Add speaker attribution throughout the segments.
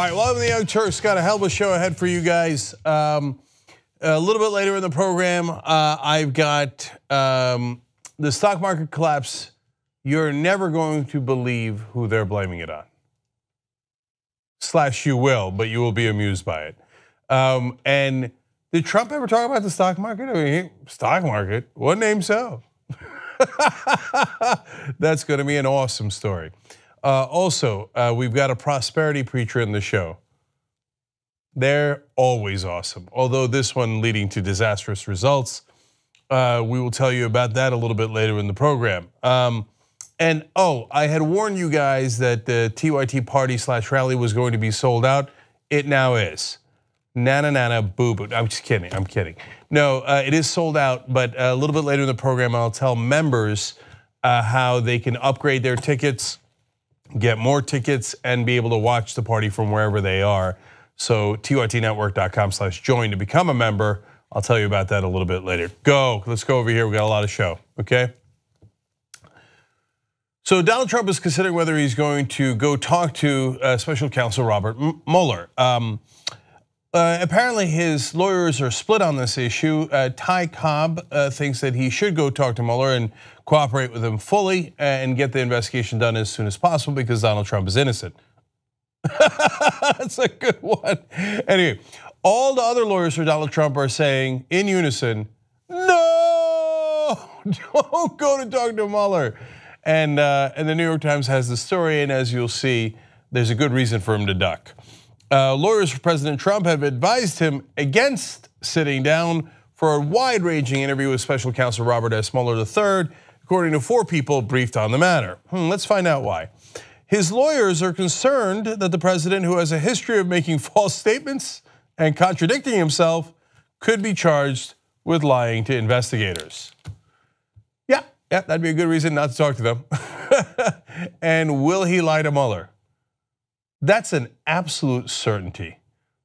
Speaker 1: right, welcome to the Young Turks. Got a hell of a show ahead for you guys. A little bit later in the program, I've got the stock market collapse. You're never going to believe who they're blaming it on. / you will, but you will be amused by it. And did Trump ever talk about the stock market? I mean, stock market, what name so? That's going to be an awesome story. Also, we've got a prosperity preacher in the show. They're always awesome, although this one leading to disastrous results. We will tell you about that a little bit later in the program. And I had warned you guys that the TYT party / rally was going to be sold out. It now is. Nana boo boo. I'm just kidding. I'm kidding. No, it is sold out. But a little bit later in the program, I'll tell members how they can upgrade their tickets, get more tickets, and be able to watch the party from wherever they are. So tytnetwork.com/join to become a member. I'll tell you about that a little bit later. Let's go over here. We got a lot of show. Okay. So Donald Trump is considering whether he's going to go talk to Special Counsel Robert Mueller. Apparently his lawyers are split on this issue. Ty Cobb thinks that he should go talk to Mueller and cooperate with him fully and get the investigation done as soon as possible because Donald Trump is innocent. That's a good one. Anyway, all the other lawyers for Donald Trump are saying in unison, no, don't go to talk to Mueller. And the New York Times has the story, and as you'll see, there's a good reason for him to duck. Lawyers for President Trump have advised him against sitting down for a wide-ranging interview with Special Counsel Robert S. Mueller III, according to 4 people briefed on the matter. Let's find out why. His lawyers are concerned that the president, who has a history of making false statements and contradicting himself, could be charged with lying to investigators. Yeah, that'd be a good reason not to talk to them. And will he lie to Mueller? That's an absolute certainty.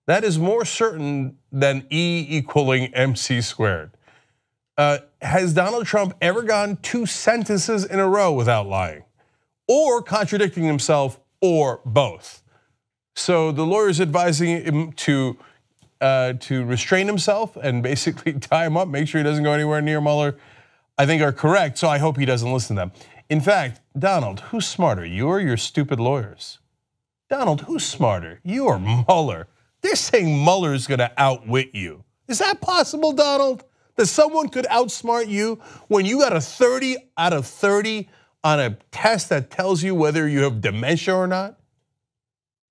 Speaker 1: That is more certain than E = MC squared. Has Donald Trump ever gone 2 sentences in a row without lying, or contradicting himself, or both? So the lawyer's advising him to restrain himself and basically tie him up, make sure he doesn't go anywhere near Mueller, I think are correct, so I hope he doesn't listen to them. In fact, Donald, who's smarter, you or your stupid lawyers? Donald, who's smarter, you or Mueller? They're saying Mueller's gonna outwit you. Is that possible, Donald? That someone could outsmart you when you got a 30 out of 30 on a test that tells you whether you have dementia or not?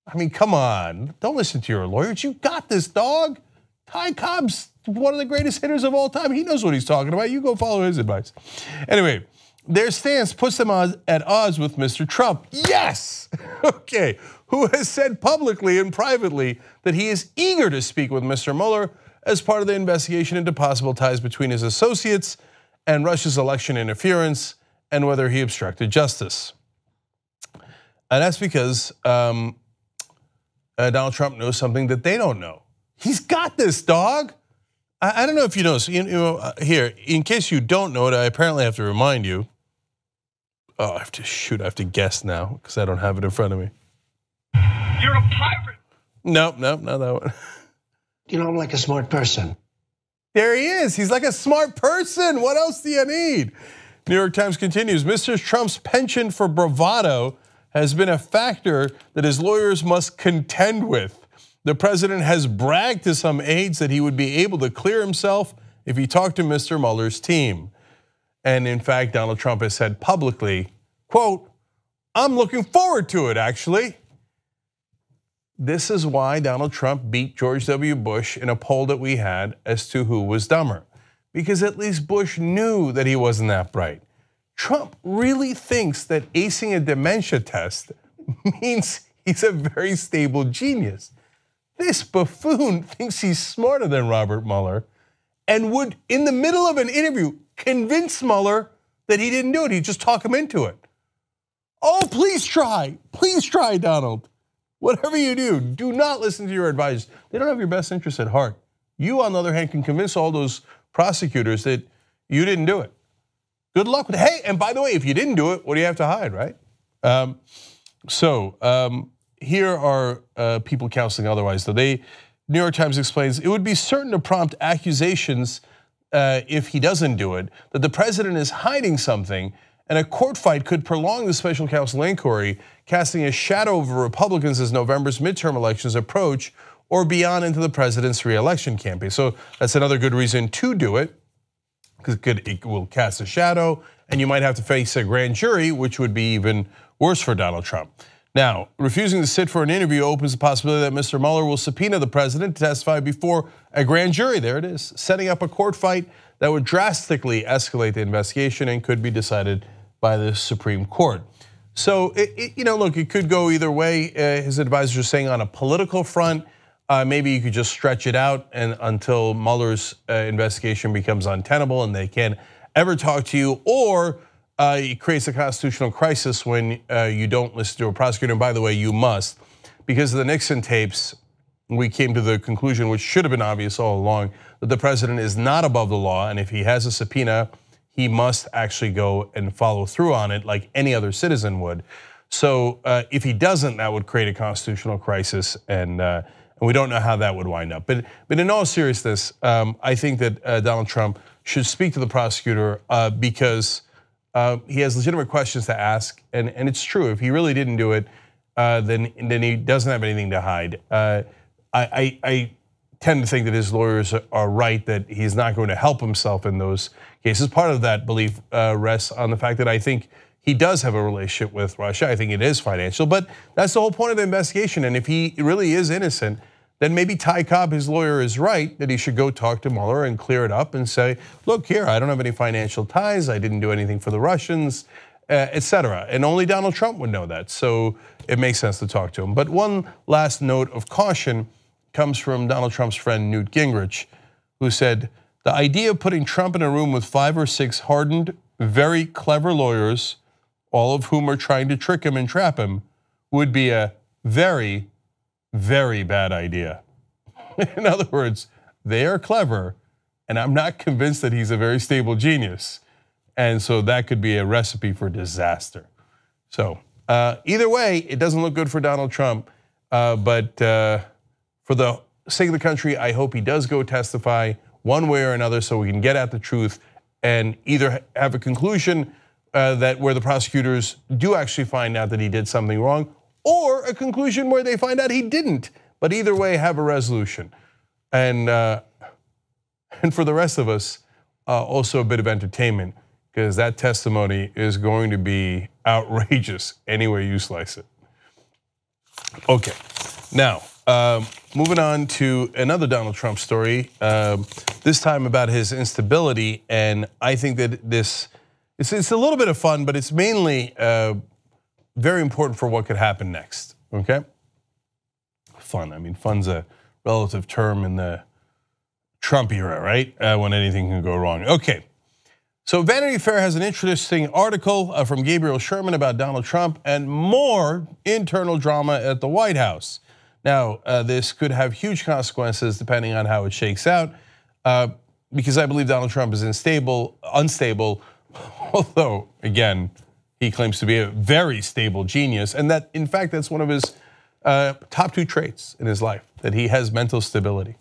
Speaker 1: I mean, come on, don't listen to your lawyers. You got this, dog. Ty Cobb's one of the greatest hitters of all time. He knows what he's talking about. You go follow his advice. Anyway, their stance puts them at odds with Mr. Trump. Yes, okay, who has said publicly and privately that he is eager to speak with Mr. Mueller as part of the investigation into possible ties between his associates and Russia's election interference and whether he obstructed justice. And that's because Donald Trump knows something that they don't know. He's got this, dog. I don't know if you know, here, in case you don't know it, I apparently have to remind you. I have to guess now because I don't have it in front of me.
Speaker 2: You're a pirate.
Speaker 1: Nope, not that one.
Speaker 3: You know, I'm like a smart person.
Speaker 1: There he is, he's like a smart person. What else do you need? New York Times continues, Mr. Trump's penchant for bravado has been a factor that his lawyers must contend with. The president has bragged to some aides that he would be able to clear himself if he talked to Mr. Mueller's team. And in fact, Donald Trump has said publicly, quote, I'm looking forward to it, actually. This is why Donald Trump beat George W. Bush in a poll that we had as to who was dumber. Because at least Bush knew that he wasn't that bright. Trump really thinks that acing a dementia test means he's a very stable genius. This buffoon thinks he's smarter than Robert Mueller and would, in the middle of an interview, convince Mueller that he didn't do it. He'd just talk him into it. Oh, please try, Donald. Whatever you do not listen to your advisors. They don't have your best interest at heart. You, on the other hand, can convince all those prosecutors that you didn't do it. Good luck with it. Hey, and by the way, if you didn't do it, what do you have to hide, right? here are people counseling otherwise. Though New York Times explains it would be certain to prompt accusations if he doesn't do it that the president is hiding something, and a court fight could prolong the special counsel inquiry, casting a shadow over Republicans as November's midterm elections approach or beyond into the president's re-election campaign. So that's another good reason to do it, because it will cast a shadow, and you might have to face a grand jury, which would be even worse for Donald Trump. Now, refusing to sit for an interview opens the possibility that Mr. Mueller will subpoena the president to testify before a grand jury. There it is, setting up a court fight that would drastically escalate the investigation and could be decided by the Supreme Court. So, look, it could go either way. His advisors are saying on a political front, maybe you could just stretch it out and until Mueller's investigation becomes untenable and they can't ever talk to you, or it creates a constitutional crisis when you don't listen to a prosecutor. And by the way, you must, because of the Nixon tapes, we came to the conclusion, which should have been obvious all along, that the president is not above the law, and if he has a subpoena, he must actually go and follow through on it like any other citizen would. So if he doesn't, that would create a constitutional crisis, and we don't know how that would wind up. But in all seriousness, I think that Donald Trump should speak to the prosecutor because he has legitimate questions to ask, and it's true. If he really didn't do it, then he doesn't have anything to hide. I tend to think that his lawyers are right, that he's not going to help himself in those cases. Part of that belief rests on the fact that I think he does have a relationship with Russia. I think it is financial, but that's the whole point of the investigation. And if he really is innocent, then maybe Ty Cobb, his lawyer, is right that he should go talk to Mueller and clear it up and say, look here, I don't have any financial ties, I didn't do anything for the Russians, etc. And only Donald Trump would know that, so it makes sense to talk to him. But one last note of caution comes from Donald Trump's friend Newt Gingrich, who said, the idea of putting Trump in a room with 5 or 6 hardened, very clever lawyers, all of whom are trying to trick him and trap him, would be a very, very bad idea. In other words, they are clever, and I'm not convinced that he's a very stable genius. And so that could be a recipe for disaster. So either way, it doesn't look good for Donald Trump, but for the sake of the country, I hope he does go testify one way or another so we can get at the truth and either have a conclusion that where the prosecutors do actually find out that he did something wrong, or a conclusion where they find out he didn't. But either way, have a resolution. And for the rest of us, also a bit of entertainment, because that testimony is going to be outrageous any way you slice it. Okay, now moving on to another Donald Trump story, this time about his instability. And I think that it's a little bit of fun, but it's mainly very important for what could happen next, okay? Fun, I mean, fun's a relative term in the Trump era, right? When anything can go wrong. Okay, so Vanity Fair has an interesting article from Gabriel Sherman about Donald Trump and more internal drama at the White House. Now, this could have huge consequences depending on how it shakes out, because I believe Donald Trump is unstable, although, again, he claims to be a very stable genius, and that, in fact, that's one of his top 2 traits in his life, that he has mental stability.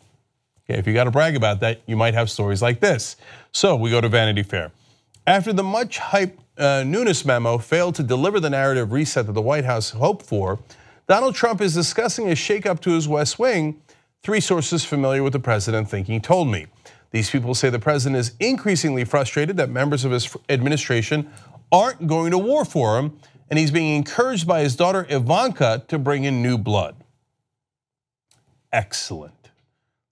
Speaker 1: Okay, if you got to brag about that, you might have stories like this. So we go to Vanity Fair. After the much hyped Nunes memo failed to deliver the narrative reset that the White House hoped for, Donald Trump is discussing a shakeup to his West Wing, 3 sources familiar with the president thinking told me. These people say the president is increasingly frustrated that members of his administration aren't going to war for him, and he's being encouraged by his daughter Ivanka to bring in new blood. Excellent.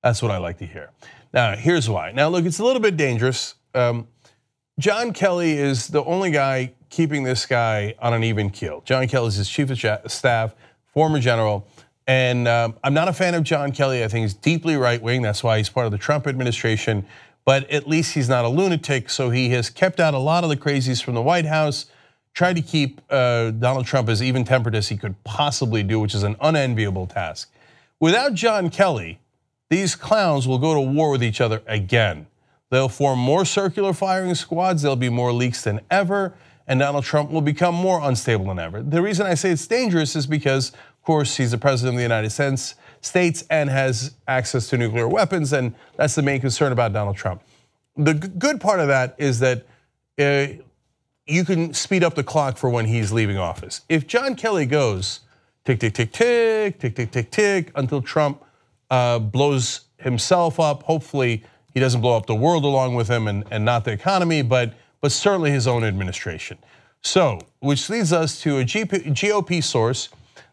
Speaker 1: That's what I like to hear. Now, here's why. Now, look, it's a little bit dangerous. John Kelly is the only guy keeping this guy on an even keel. John Kelly is his chief of staff, former general, and I'm not a fan of John Kelly. I think he's deeply right-wing. That's why he's part of the Trump administration, but at least he's not a lunatic, so he has kept out a lot of the crazies from the White House, tried to keep Donald Trump as even-tempered as he could possibly do, which is an unenviable task. Without John Kelly, these clowns will go to war with each other again. They'll form more circular firing squads, there'll be more leaks than ever, and Donald Trump will become more unstable than ever. The reason I say it's dangerous is because Of course, he's the president of the United States and has access to nuclear weapons, and that's the main concern about Donald Trump. The good part of that is that you can speed up the clock for when he's leaving office. If John Kelly goes tick, tick, tick, tick, tick, tick, tick, tick, until Trump blows himself up, hopefully he doesn't blow up the world along with him and not the economy, but certainly his own administration. So, which leads us to a GOP source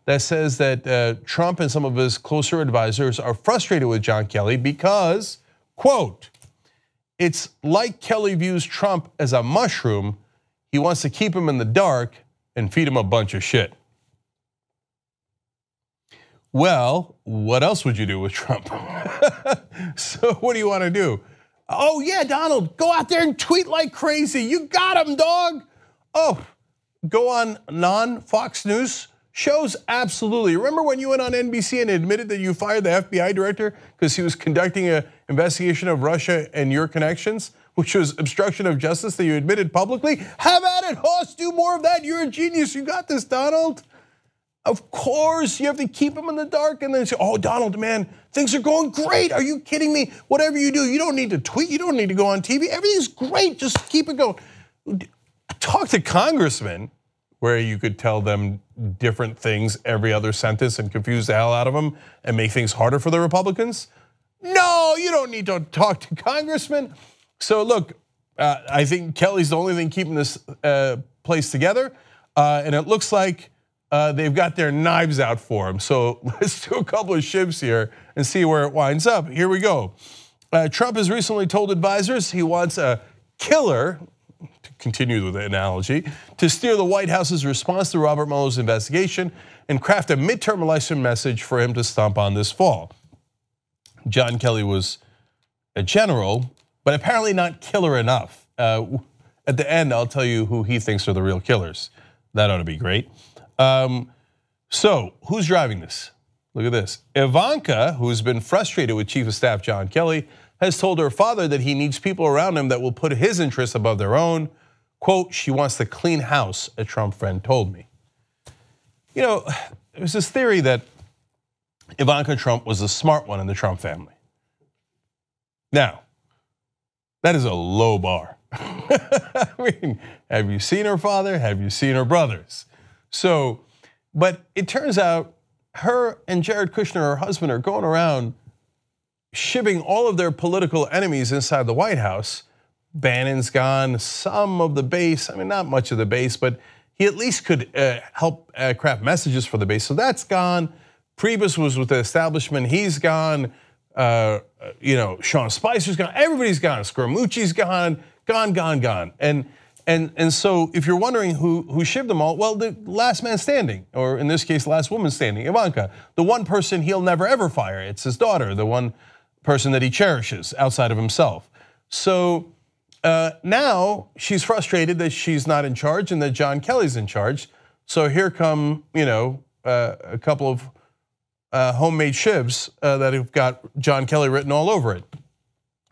Speaker 1: that says that Trump and some of his closer advisors are frustrated with John Kelly because, quote, it's like Kelly views Trump as a mushroom. He wants to keep him in the dark and feed him a bunch of shit. Well, what else would you do with Trump? So what do you want to do? Oh yeah, Donald, go out there and tweet like crazy. You got him, dog. Oh, go on non-Fox News shows? Absolutely. Remember when you went on NBC and admitted that you fired the FBI director because he was conducting an investigation of Russia and your connections, which was obstruction of justice that you admitted publicly? Have at it, Hoss, do more of that. You're a genius, you got this, Donald. Of course, you have to keep him in the dark and then say, oh, Donald, man, things are going great. Are you kidding me? Whatever you do, you don't need to tweet, you don't need to go on TV. Everything's great, just keep it going. Talk to congressmen where you could tell them different things every other sentence and confuse the hell out of them and make things harder for the Republicans. No, you don't need to talk to congressmen. So look, I think Kelly's the only thing keeping this place together, and it looks like they've got their knives out for him. So let's do a couple of shivs here and see where it winds up. Here we go. Trump has recently told advisors he wants a killer, to continue with the analogy, to steer the White House's response to Robert Mueller's investigation and craft a midterm election message for him to stomp on this fall. John Kelly was a general, but apparently not killer enough. At the end, I'll tell you who he thinks are the real killers. That ought to be great. So who's driving this? Look at this. Ivanka, who's been frustrated with Chief of Staff John Kelly, has told her father that he needs people around him that will put his interests above their own. Quote, she wants to clean house, a Trump friend told me. You know, there's this theory that Ivanka Trump was the smart one in the Trump family. Now, that is a low bar. I mean, have you seen her father? Have you seen her brothers? So, but it turns out her and Jared Kushner, her husband, are going around shipping all of their political enemies inside the White House. Bannon's gone, some of the base, I mean, not much of the base, but he at least could help craft messages for the base. So that's gone. Priebus was with the establishment, he's gone. Sean Spicer's gone, everybody's gone. Scaramucci's gone, gone. And so if you're wondering who shivved them all, well, the last man standing, or in this case, last woman standing, Ivanka, the one person he'll never ever fire, it's his daughter, the one person that he cherishes outside of himself. So now she's frustrated that she's not in charge and that John Kelly's in charge. So here come, a couple of homemade shivs that have got John Kelly written all over it.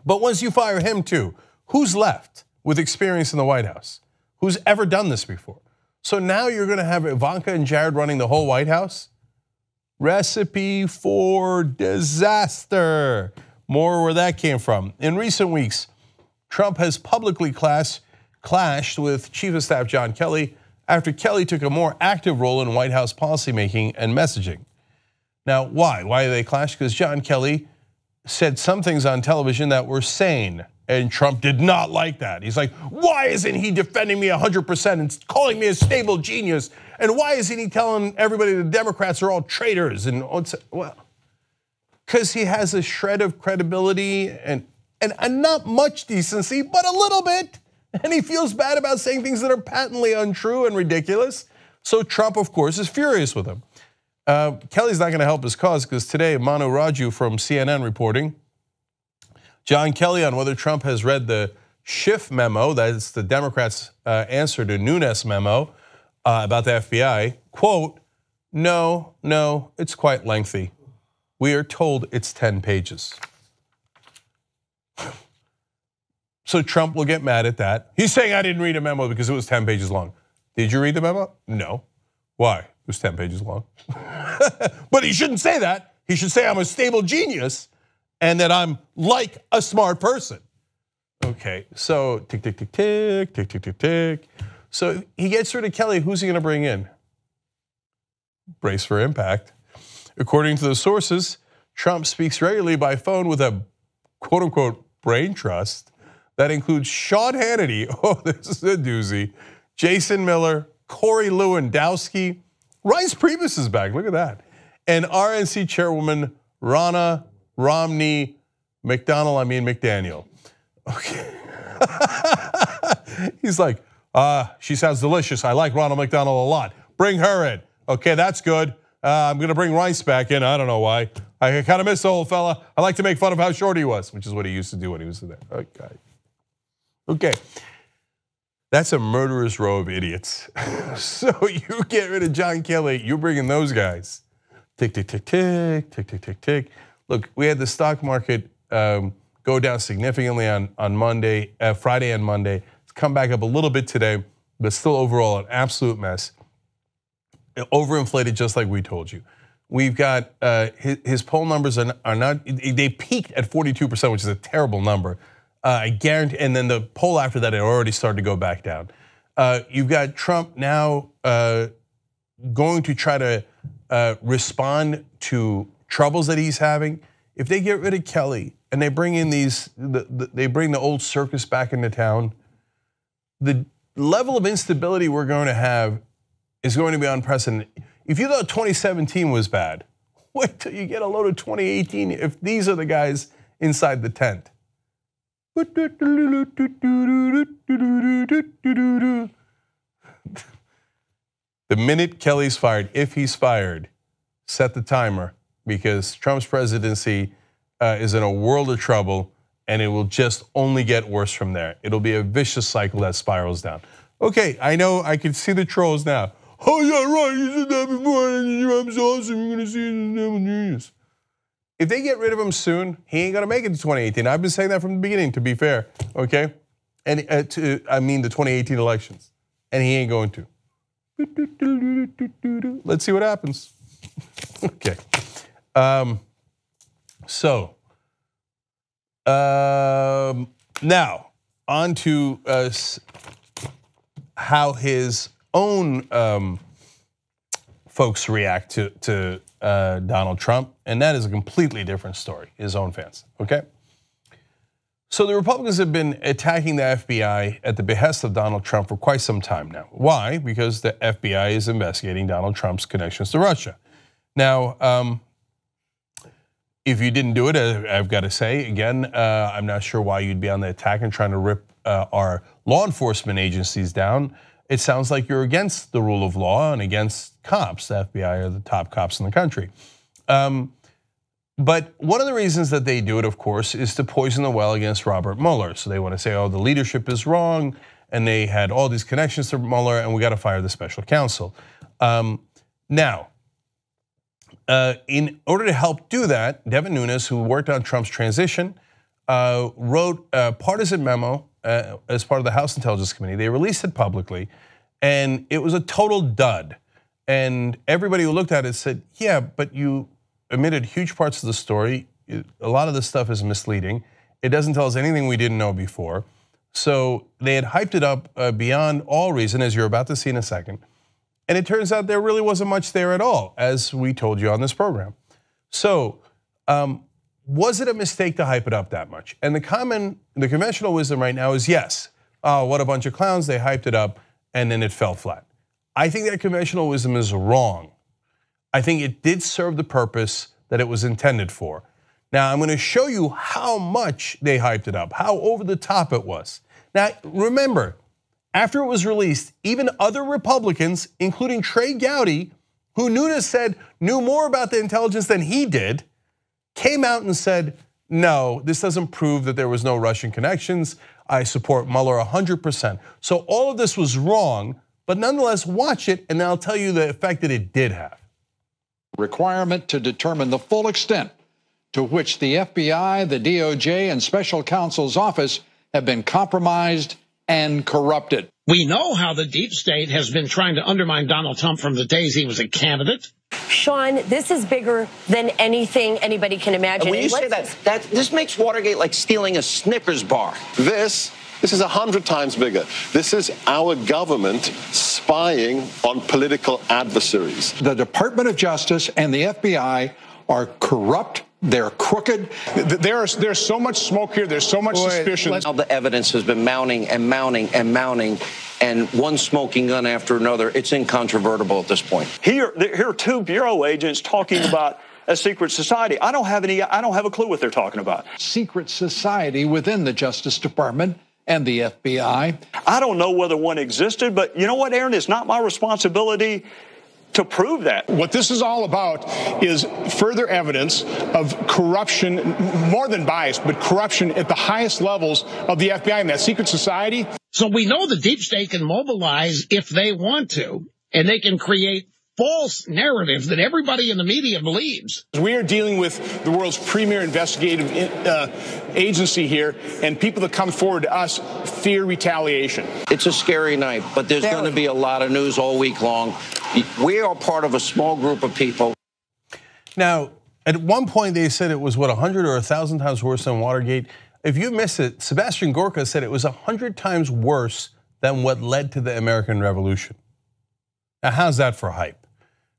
Speaker 1: But once you fire him too, who's left with experience in the White House? Who's ever done this before? So now you're gonna have Ivanka and Jared running the whole White House? Recipe for disaster. More where that came from. In recent weeks, Trump has publicly clashed with Chief of Staff John Kelly after Kelly took a more active role in White House policymaking and messaging. Now, why? Why did they clash? Because John Kelly said some things on television that were sane, and Trump did not like that. He's like, why isn't he defending me 100% and calling me a stable genius? And why isn't he telling everybody the Democrats are all traitors? And well, because he has a shred of credibility and not much decency, but a little bit. And he feels bad about saying things that are patently untrue and ridiculous. So Trump, of course, is furious with him. Kelly's not gonna help his cause because today, Manu Raju from CNN reporting, John Kelly on whether Trump has read the Schiff memo, that's the Democrats' answer to Nunes' memo about the FBI, quote, no, it's quite lengthy. We are told it's 10 pages. So Trump will get mad at that. He's saying I didn't read a memo because it was 10 pages long. Did you read the memo? No. Why? It was 10 pages long. But he shouldn't say that. He should say I'm a stable genius and that I'm like a smart person. Okay, so tick, tick, tick, tick, tick, tick, tick, tick. So he gets rid of Kelly. Who's he going to bring in? Brace for impact. According to the sources, Trump speaks regularly by phone with a quote unquote brain trust that includes Sean Hannity. Oh, this is a doozy. Jason Miller, Corey Lewandowski. Reince Priebus is back. Look at that. And RNC chairwoman Ronna Romney McDaniel. Okay. He's like, she sounds delicious. I like Ronald McDonald a lot. Bring her in. Okay, that's good. I'm going to bring Rice back in. I don't know why. I kind of miss the old fella. I like to make fun of how short he was, which is what he used to do when he was there. Okay. That's a murderous row of idiots. So you get rid of John Kelly, you bring in those guys. Tick, tick, tick, tick, tick, tick, tick, tick. Look, we had the stock market go down significantly on Monday, Friday and Monday. It's come back up a little bit today, but still overall an absolute mess. Overinflated, just like we told you. We've got his poll numbers are not. They peaked at 42%, which is a terrible number. I guarantee. And then the poll after that, it already started to go back down. You've got Trump now going to try to respond to troubles that he's having. If they get rid of Kelly and they bring in they bring the old circus back into town, the level of instability we're going to have is going to be unprecedented. If you thought 2017 was bad, wait till you get a load of 2018 if these are the guys inside the tent. The minute Kelly's fired, if he's fired, set the timer because Trump's presidency is in a world of trouble and it will just only get worse from there. It'll be a vicious cycle that spirals down. Okay, I know, I can see the trolls now. Oh yeah, right, you said that before, Trump's awesome, you're gonna see it in the news. If they get rid of him soon, he ain't gonna make it to 2018. I've been saying that from the beginning, to be fair, okay? And I mean the 2018 elections, and he ain't going to. Let's see what happens. Okay. Now on to how his own folks react to Donald Trump, and that is a completely different story, his own fans, okay? So the Republicans have been attacking the FBI at the behest of Donald Trump for quite some time now. Why? Because the FBI is investigating Donald Trump's connections to Russia. Now, if you didn't do it, I've got to say, again, I'm not sure why you'd be on the attack and trying to rip our law enforcement agencies down. It sounds like you're against the rule of law and against cops. The FBI are the top cops in the country. But one of the reasons that they do it, of course, is to poison the well against Robert Mueller. So they want to say, oh, the leadership is wrong, and they had all these connections to Mueller, and we got to fire the special counsel. Now, in order to help do that, Devin Nunes, who worked on Trump's transition, wrote a partisan memo as part of the House Intelligence Committee. They released it publicly, and it was a total dud. And everybody who looked at it said, yeah, but you omitted huge parts of the story. A lot of this stuff is misleading. It doesn't tell us anything we didn't know before. So they had hyped it up beyond all reason, as you're about to see in a second. And it turns out there really wasn't much there at all, as we told you on this program. So was it a mistake to hype it up that much? And the conventional wisdom right now is yes. What a bunch of clowns, they hyped it up and then it fell flat. I think that conventional wisdom is wrong. I think it did serve the purpose that it was intended for. Now I'm going to show you how much they hyped it up, how over the top it was. Now remember, after it was released, even other Republicans, including Trey Gowdy, who Nunes said knew more about the intelligence than he did, came out and said, no, this doesn't prove that there was no Russian connections. I support Mueller 100%. So all of this was wrong, but nonetheless, watch it and I'll tell you the effect that it did have.
Speaker 4: Requirement to determine the full extent to which the FBI, the DOJ, and special counsel's office have been compromised and corrupted.
Speaker 5: We know how the deep state has been trying to undermine Donald Trump from the days he was a candidate. Sean, this is bigger than anything anybody can imagine.
Speaker 6: And when you say that this makes Watergate like stealing a Snickers bar.
Speaker 7: This is 100 times bigger. This is our government spying on political adversaries.
Speaker 4: The Department of Justice and the FBI are corrupt. They're crooked.
Speaker 8: There's so much smoke here. There's so much suspicion.
Speaker 6: Now the evidence has been mounting and mounting and mounting, and one smoking gun after another. It's incontrovertible at this point.
Speaker 2: Here are two bureau agents talking about a secret society. I don't have a clue what they're talking about.
Speaker 4: Secret society within the Justice Department and the FBI.
Speaker 2: I don't know whether one existed, but you know what, Aaron? It's not my responsibility to prove that.
Speaker 8: What this is all about is further evidence of corruption, more than bias, but corruption at the highest levels of the FBI and that secret society.
Speaker 9: So we know the deep state can mobilize if they want to, and they can create false narratives that everybody in the media believes.
Speaker 8: We are dealing with the world's premier investigative agency here, and people that come forward to us fear retaliation.
Speaker 6: It's a scary night, but there's going to be a lot of news all week long. We are part of a small group of people.
Speaker 1: Now, at one point they said it was, 100 or 1,000 times worse than Watergate. If you missed it, Sebastian Gorka said it was 100 times worse than what led to the American Revolution. Now, how's that for hype?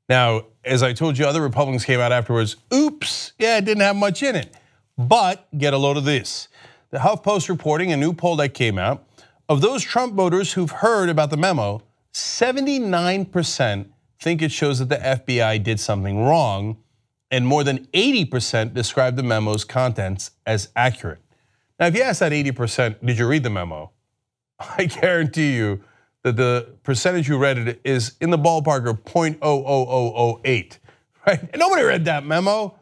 Speaker 1: Now, as I told you, other Republicans came out afterwards. Oops, yeah, it didn't have much in it. But get a load of this. The HuffPost reporting a new poll that came out. Of those Trump voters who've heard about the memo, 79% think it shows that the FBI did something wrong, and more than 80% describe the memo's contents as accurate. Now, if you ask that 80%, did you read the memo? I guarantee you that the percentage who read it is in the ballpark of 0.00008, right? And nobody read that memo.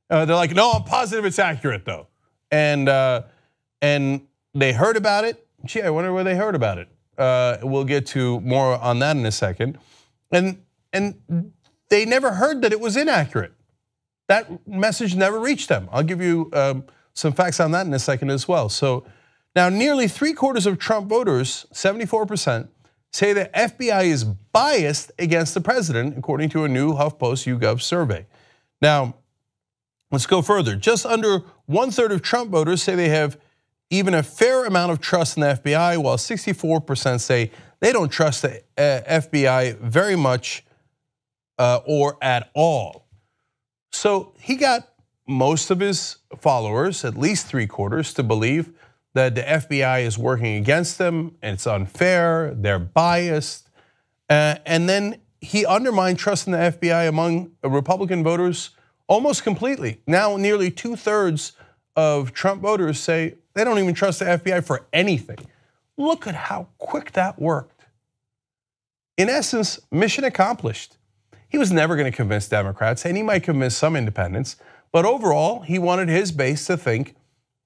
Speaker 1: They're like, no, I'm positive it's accurate though. And they heard about it. Gee, I wonder where they heard about it. We'll get to more on that in a second. And they never heard that it was inaccurate. That message never reached them. I'll give you some facts on that in a second as well. So now nearly 3/4 of Trump voters, 74%, say the FBI is biased against the president, according to a new HuffPost YouGov survey. Now, let's go further. Just under 1/3 of Trump voters say they have even a fair amount of trust in the FBI, while 64% say they don't trust the FBI very much or at all. So he got most of his followers, at least 3/4, to believe that the FBI is working against them, and it's unfair, they're biased. And then he undermined trust in the FBI among Republican voters almost completely. Now nearly 2/3 of Trump voters say they don't even trust the FBI for anything. Look at how quick that worked. In essence, mission accomplished. He was never going to convince Democrats, and he might convince some independents, but overall, he wanted his base to think,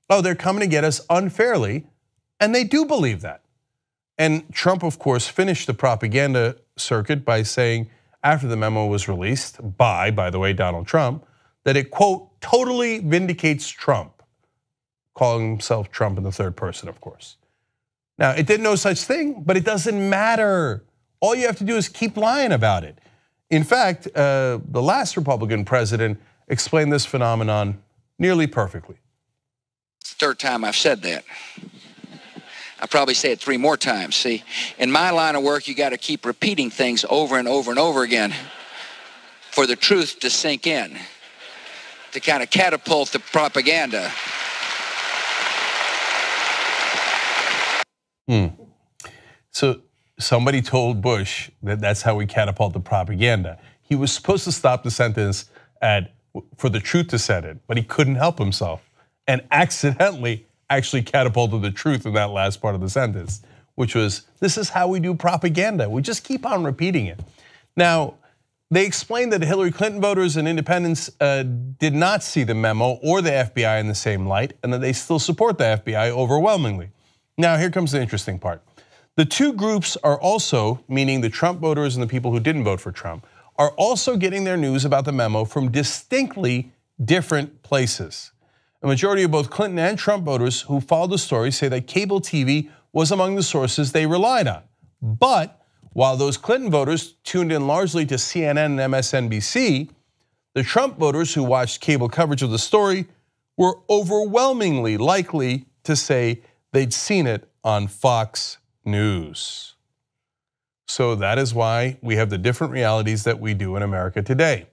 Speaker 1: oh, they're coming to get us unfairly, and they do believe that. And Trump, of course, finished the propaganda circuit by saying, after the memo was released by the way, Donald Trump, that it, quote, totally vindicates Trump, calling himself Trump in the third person, of course. Now, it did no such thing, but it doesn't matter. All you have to do is keep lying about it. In fact, the last Republican president explained this phenomenon nearly perfectly.
Speaker 10: Third time I've said that. I'll probably say it 3 more times. See, in my line of work, you got to keep repeating things over and over and over again for the truth to sink in, to kind of catapult the propaganda.
Speaker 1: So somebody told Bush that that's how we catapult the propaganda. He was supposed to stop the sentence at for the truth to set in, but he couldn't help himself and accidentally actually catapulted the truth in that last part of the sentence, which was, this is how we do propaganda. We just keep on repeating it. Now, they explained that Hillary Clinton voters and independents did not see the memo or the FBI in the same light, and that they still support the FBI overwhelmingly. Now, here comes the interesting part. The two groups are also, meaning the Trump voters and the people who didn't vote for Trump, are also getting their news about the memo from distinctly different places. A majority of both Clinton and Trump voters who followed the story say that cable TV was among the sources they relied on. But while those Clinton voters tuned in largely to CNN and MSNBC, The Trump voters who watched cable coverage of the story were overwhelmingly likely to say they'd seen it on Fox News. So that is why we have the different realities that we do in America today,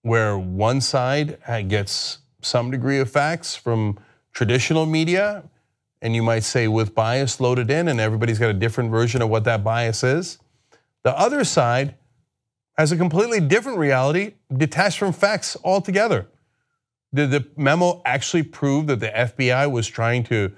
Speaker 1: where one side gets some degree of facts from traditional media, and you might say with bias loaded in, and everybody's got a different version of what that bias is. The other side has a completely different reality, detached from facts altogether. Did the memo actually prove that the FBI was trying to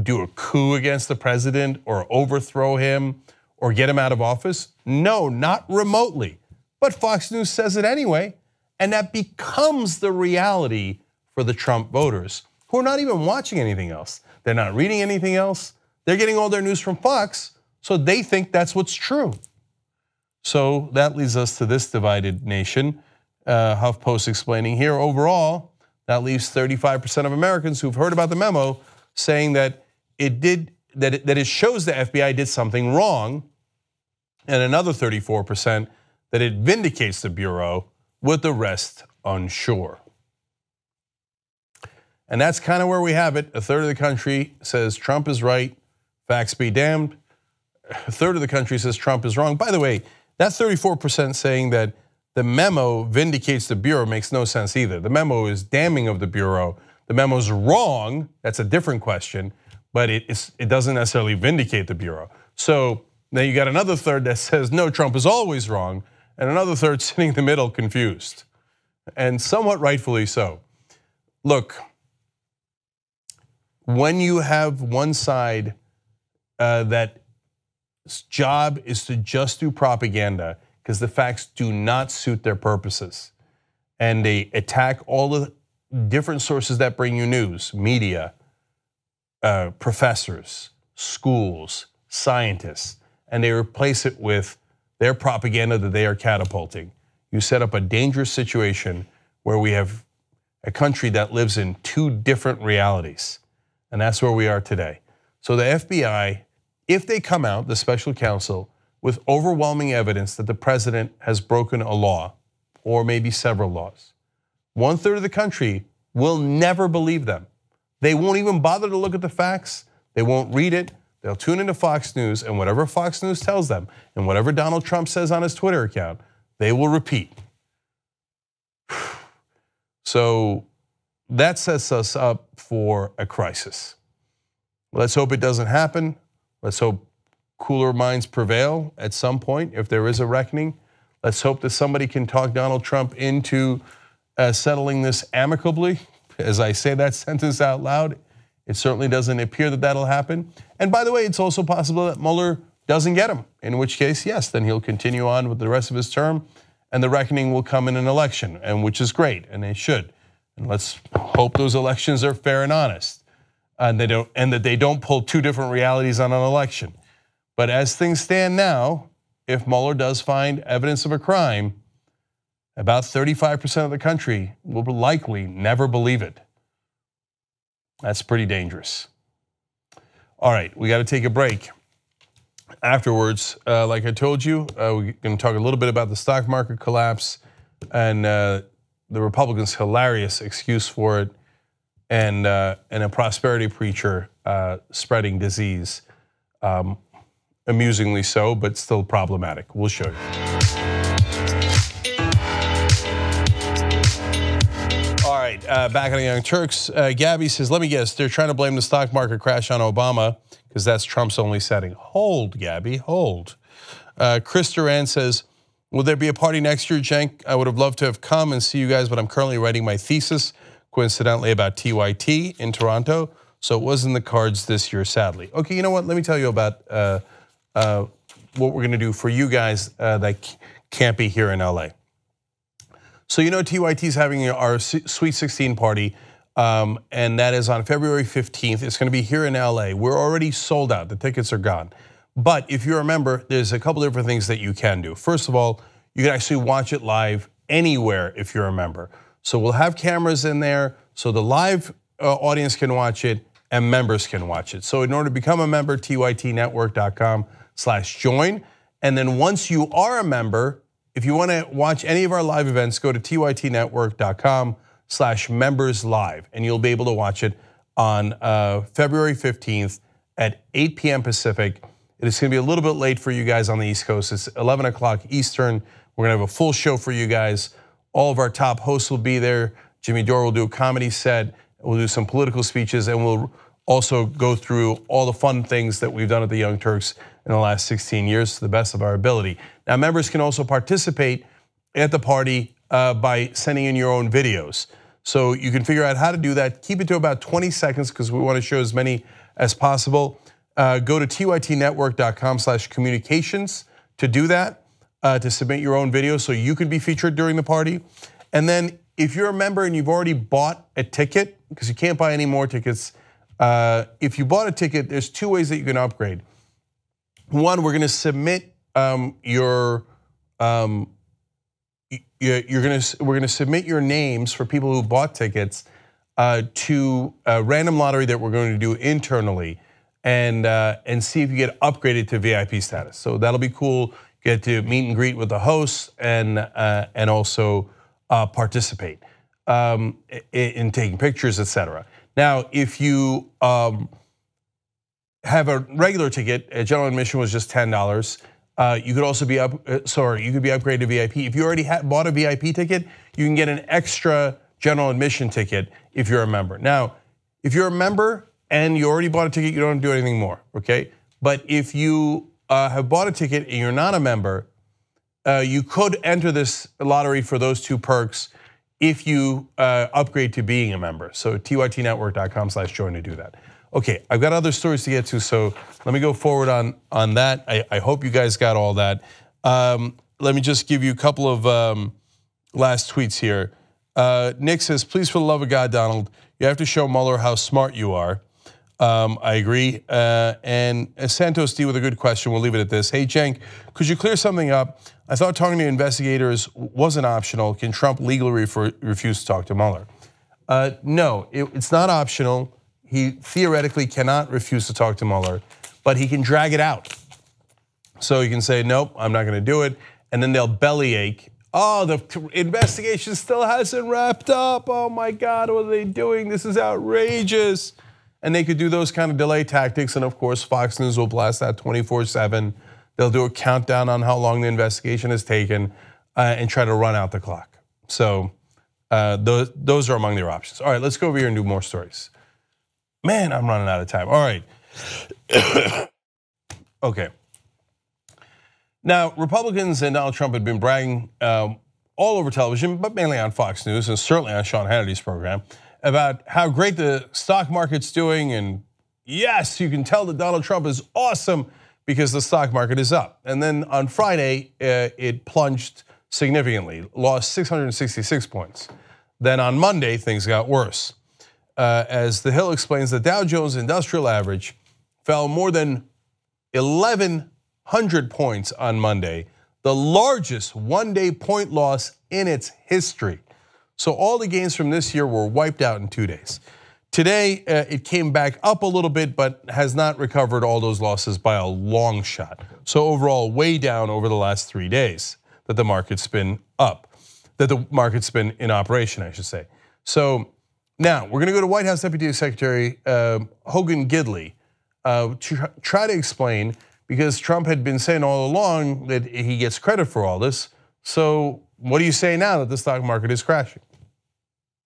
Speaker 1: do a coup against the president or overthrow him or get him out of office? No, not remotely. But Fox News says it anyway, and that becomes the reality for the Trump voters, who are not even watching anything else. They're not reading anything else. They're getting all their news from Fox, so they think that's what's true. So that leads us to this divided nation. HuffPost explaining here, overall, that leaves 35% of Americans who've heard about the memo saying that it shows the FBI did something wrong, and another 34% that it vindicates the Bureau, with the rest unsure. And that's kind of where we have it. A third of the country says Trump is right, facts be damned. A third of the country says Trump is wrong. By the way, that 34% saying that the memo vindicates the Bureau makes no sense either. The memo is damning of the Bureau. The memo's wrong, that's a different question, but it doesn't necessarily vindicate the Bureau. So now you got another third that says, no, Trump is always wrong, and another third sitting in the middle confused, and somewhat rightfully so. Look, when you have one side that job is to just do propaganda because the facts do not suit their purposes, and they attack all the different sources that bring you news, media, professors, schools, scientists, and they replace it with their propaganda that they are catapulting. You set up a dangerous situation where we have a country that lives in two different realities, and that's where we are today. So the FBI, if they come out, the special counsel, with overwhelming evidence that the president has broken a law, or maybe several laws, 1/3 of the country will never believe them. They won't even bother to look at the facts. They won't read it. They'll tune into Fox News, and whatever Fox News tells them, and whatever Donald Trump says on his Twitter account, they will repeat. So that sets us up for a crisis. Let's hope it doesn't happen. Let's hope cooler minds prevail at some point if there is a reckoning. Let's hope that somebody can talk Donald Trump into settling this amicably. As I say that sentence out loud, it certainly doesn't appear that that'll happen. And by the way, it's also possible that Mueller doesn't get him, in which case, yes, then he'll continue on with the rest of his term, and the reckoning will come in an election, and which is great, and they should. And let's hope those elections are fair and honest, and that they don't pull two different realities on an election. But as things stand now, if Mueller does find evidence of a crime, about 35% of the country will likely never believe it. That's pretty dangerous. All right, we got to take a break. Afterwards, like I told you, we're going to talk a little bit about the stock market collapse and the Republicans' hilarious excuse for it, and a prosperity preacher spreading disease. Amusingly so, but still problematic. We'll show you. All right, back on the Young Turks. Gabby says, let me guess, they're trying to blame the stock market crash on Obama because that's Trump's only setting. Hold, Gabby, hold. Chris Duran says, will there be a party next year, Cenk? I would have loved to have come and see you guys, but I'm currently writing my thesis, coincidentally, about TYT in Toronto, so it wasn't the cards this year, sadly. Okay, you know what? Let me tell you about what we're gonna do for you guys that can't be here in LA. So you know TYT is having our Sweet 16 party, and that is on February 15th. It's gonna be here in LA. We're already sold out, the tickets are gone. But if you remember, there's a couple different things that you can do. First of all, you can actually watch it live anywhere if you're a member. So we'll have cameras in there so the live audience can watch it and members can watch it. So in order to become a member, tytnetwork.com/join. And then once you are a member, if you want to watch any of our live events, go to tytnetwork.com/memberslive, and you'll be able to watch it on February 15th at 8 p.m. Pacific. It is going to be a little bit late for you guys on the East Coast. It's 11 o'clock Eastern. We're going to have a full show for you guys. All of our top hosts will be there. Jimmy Dore will do a comedy set. We'll do some political speeches, and we'll also go through all the fun things that we've done at the Young Turks in the last 16 years to the best of our ability. Now, members can also participate at the party by sending in your own videos. So you can figure out how to do that. Keep it to about 20 seconds because we want to show as many as possible. Go to tytnetwork.com/communications to do that, to submit your own video so you can be featured during the party. And then if you're a member and you've already bought a ticket, because you can't buy any more tickets, if you bought a ticket, there's two ways that you can upgrade. One, we're going to submit we're going to submit your names for people who bought tickets to a random lottery that we're going to do internally, and see if you get upgraded to VIP status. So that'll be cool. Get to meet and greet with the hosts and also participate in taking pictures, etc. Now, if you have a regular ticket, a general admission was just $10. You could also be you could be upgraded to VIP. If you already bought a VIP ticket, you can get an extra general admission ticket if you're a member. Now, if you're a member and you already bought a ticket, you don't have to do anything more, okay? But if you have bought a ticket and you're not a member, you could enter this lottery for those two perks if you upgrade to being a member. So tytnetwork.com/join to do that. Okay, I've got other stories to get to, so let me go forward on that. I hope you guys got all that. Let me just give you a couple of last tweets here. Nick says, please, for the love of God, Donald, you have to show Mueller how smart you are. I agree. And Santos D with a good question. We'll leave it at this. Hey, Cenk, could you clear something up? I thought talking to investigators wasn't optional. Can Trump legally refuse to talk to Mueller? No, it's not optional. He theoretically cannot refuse to talk to Mueller, but he can drag it out. So he can say, nope, I'm not going to do it. And then they'll bellyache. Oh, the investigation still hasn't wrapped up. Oh my God, what are they doing? This is outrageous. And they could do those kind of delay tactics. And of course, Fox News will blast that 24/7. They'll do a countdown on how long the investigation has taken and try to run out the clock. So those are among their options. All right, let's go over here and do more stories. Man, I'm running out of time. All right. Okay. Now, Republicans and Donald Trump had been bragging all over television, but mainly on Fox News and certainly on Sean Hannity's program, about how great the stock market's doing. And yes, you can tell that Donald Trump is awesome because the stock market is up. And then on Friday, it plunged significantly, lost 666 points. Then on Monday, things got worse. As The Hill explains, the Dow Jones Industrial Average fell more than 1,100 points on Monday, the largest one-day point loss in its history. So all the gains from this year were wiped out in 2 days. Today, it came back up a little bit, but has not recovered all those losses by a long shot. So overall, way down over the last 3 days that the market's been up, that the market's been in operation, I should say. So now we're going to go to White House Deputy Secretary Hogan Gidley to try to explain, because Trump had been saying all along that he gets credit for all this. So what do you say now that the stock market is crashing?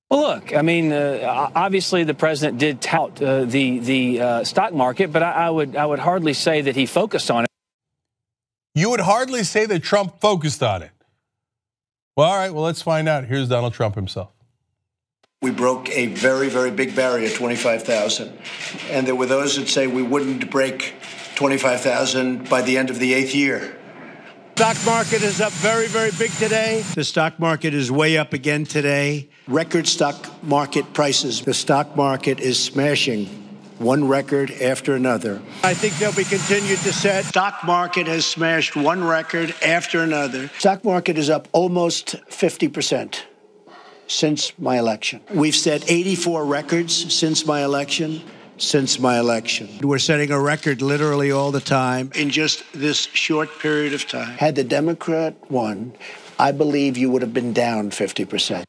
Speaker 11: Well, look, I mean, obviously the president did tout the stock market, but I would hardly say that he focused on it.
Speaker 1: You would hardly say that Trump focused on it. Well, all right, well, let's find out. Here's Donald Trump himself.
Speaker 12: We broke a very, very big barrier, 25,000. And there were those that say we wouldn't break 25,000 by the end of the 8th year.
Speaker 3: Stock market is up very, very big today. The stock market is way up again today.
Speaker 12: Record stock market prices. The stock market is smashing one record after another.
Speaker 3: I think they'll be continued to set.
Speaker 12: Stock market has smashed one record after another. Stock market is up almost 50% since my election. We've set 84 records since my election. since my election. We're setting a record literally all the time in just this short period of time. Had the Democrat won, I believe you would have been down 50%.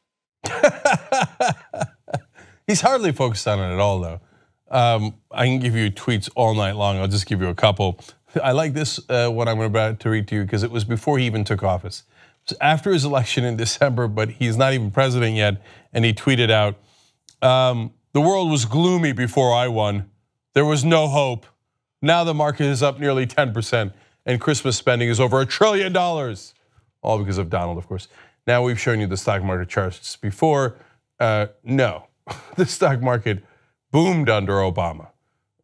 Speaker 1: He's hardly focused on it at all, though. I can give you tweets all night long. I'll just give you a couple. I like this one I'm about to read to you because it was before he even took office. It was after his election in December, but he's not even president yet, and he tweeted out, "The world was gloomy before I won. There was no hope. Now the market is up nearly 10%, and Christmas spending is over $1 trillion." All because of Donald, of course. Now we've shown you the stock market charts before. No, the stock market boomed under Obama.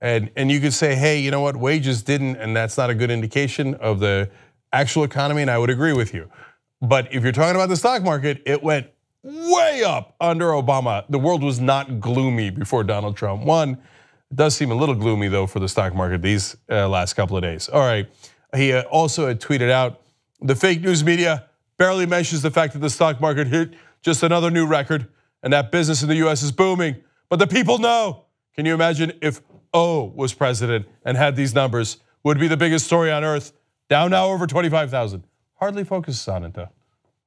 Speaker 1: And you could say, hey, you know what, wages didn't, and that's not a good indication of the actual economy, and I would agree with you. But if you're talking about the stock market, it went way up under Obama. The world was not gloomy before Donald Trump won. It does seem a little gloomy, though, for the stock market these last couple of days. All right, he also had tweeted out, "The fake news media barely mentions the fact that the stock market hit just another new record and that business in the US is booming, but the people know." Can you imagine if O was president and had these numbers? Would be the biggest story on earth. Down now over 25,000. Hardly focuses on it, though.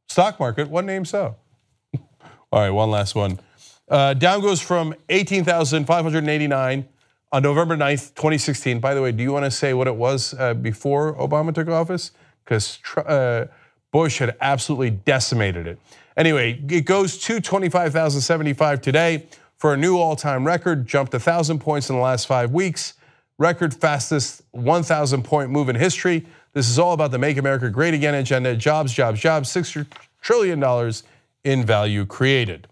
Speaker 1: Stock market, one name so. All right, one last one. Down goes from 18,589 on November 9th, 2016. By the way, do you want to say what it was before Obama took office? Because Bush had absolutely decimated it. Anyway, it goes to 25,075 today for a new all-time record, jumped 1,000 points in the last 5 weeks. Record fastest 1,000 point move in history. This is all about the Make America Great Again agenda. Jobs, jobs, jobs, $6 trillion in value created.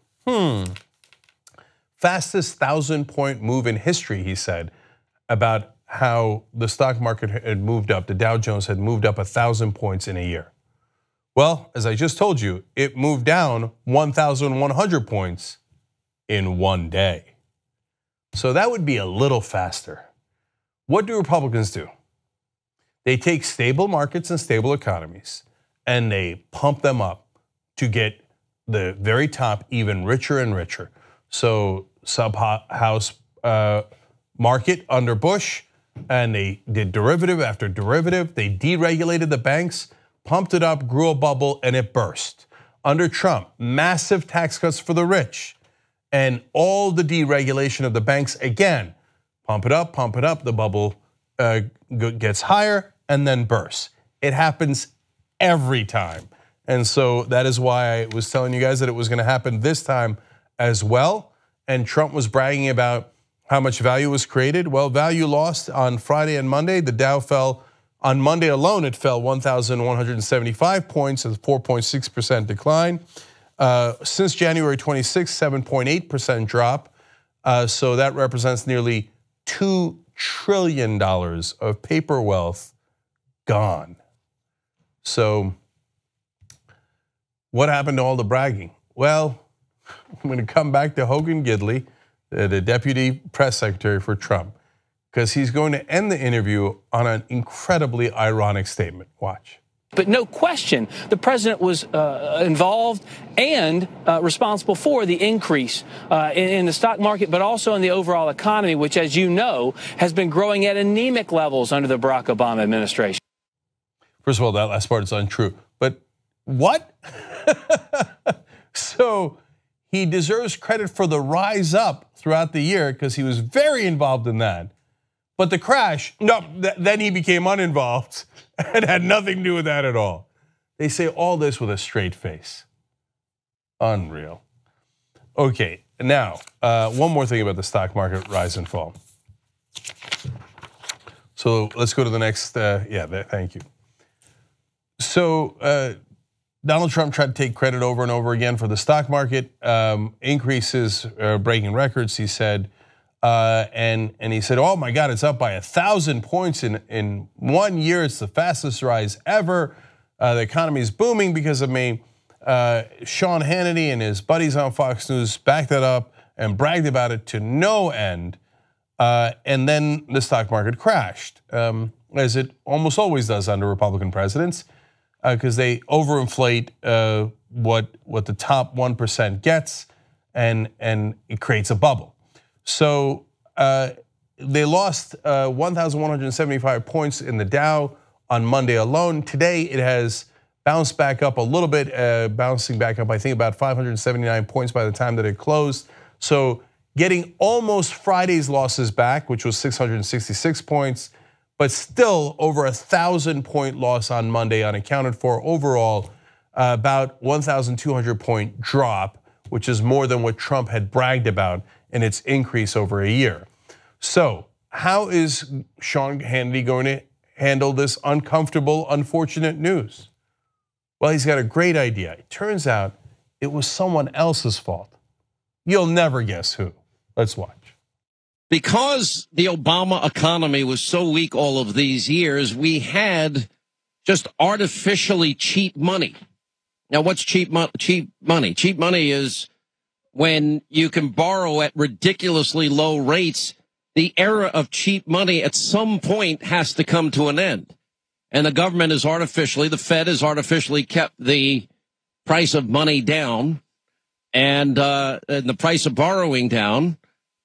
Speaker 1: Fastest 1,000 point move in history, he said, about how the stock market had moved up. The Dow Jones had moved up 1,000 points in a year. Well, as I just told you, it moved down 1,100 points in one day. So that would be a little faster. What do Republicans do? They take stable markets and stable economies and they pump them up to get the very top even richer and richer. So sub-house market under Bush, and they did derivative after derivative. They deregulated the banks, pumped it up, grew a bubble, and it burst. Under Trump, massive tax cuts for the rich, and all the deregulation of the banks again. Pump it up, the bubble gets higher and then bursts. It happens every time. And so that is why I was telling you guys that it was gonna happen this time as well. And Trump was bragging about how much value was created. Well, value lost on Friday and Monday. The Dow fell, on Monday alone, it fell 1,175 points, a 4.6% decline. Since January 26, 7.8% drop. So that represents nearly $2 trillion of paper wealth gone. So what happened to all the bragging? Well, I'm going to come back to Hogan Gidley, the deputy press secretary for Trump, because he's going to end the interview on an incredibly ironic statement. Watch.
Speaker 11: But no question, the president was involved and responsible for the increase in the stock market, but also in the overall economy, which, as you know, has been growing at anemic levels under the Barack Obama administration.
Speaker 1: First of all, that last part is untrue. But what? So he deserves credit for the rise up throughout the year because he was very involved in that. But the crash, no, then he became uninvolved and had nothing to do with that at all. They say all this with a straight face. Unreal. Okay, now, one more thing about the stock market rise and fall. So let's go to the next, thank you. So Donald Trump tried to take credit over and over again for the stock market increases, breaking records, he said. And he said, oh my God, it's up by 1,000 points in 1 year. It's the fastest rise ever. The economy is booming because of me. Sean Hannity and his buddies on Fox News backed that up and bragged about it to no end. And then the stock market crashed, as it almost always does under Republican presidents, because they overinflate what the top 1% gets, and it creates a bubble. So they lost 1,175 points in the Dow on Monday alone. Today it has bounced back up a little bit, bouncing back up I think about 579 points by the time that it closed. So getting almost Friday's losses back, which was 666 points, but still over 1,000-point loss on Monday unaccounted for. Overall, about 1,200 point drop, which is more than what Trump had bragged about in its increase over a year. So how is Sean Hannity going to handle this uncomfortable, unfortunate news? Well, he's got a great idea. It turns out it was someone else's fault. You'll never guess who. Let's watch.
Speaker 13: Because the Obama economy was so weak all of these years, we had just artificially cheap money. Now, what's cheap money? Cheap money is when you can borrow at ridiculously low rates. The era of cheap money at some point has to come to an end. And the government is the Fed has artificially kept the price of money down and the price of borrowing down.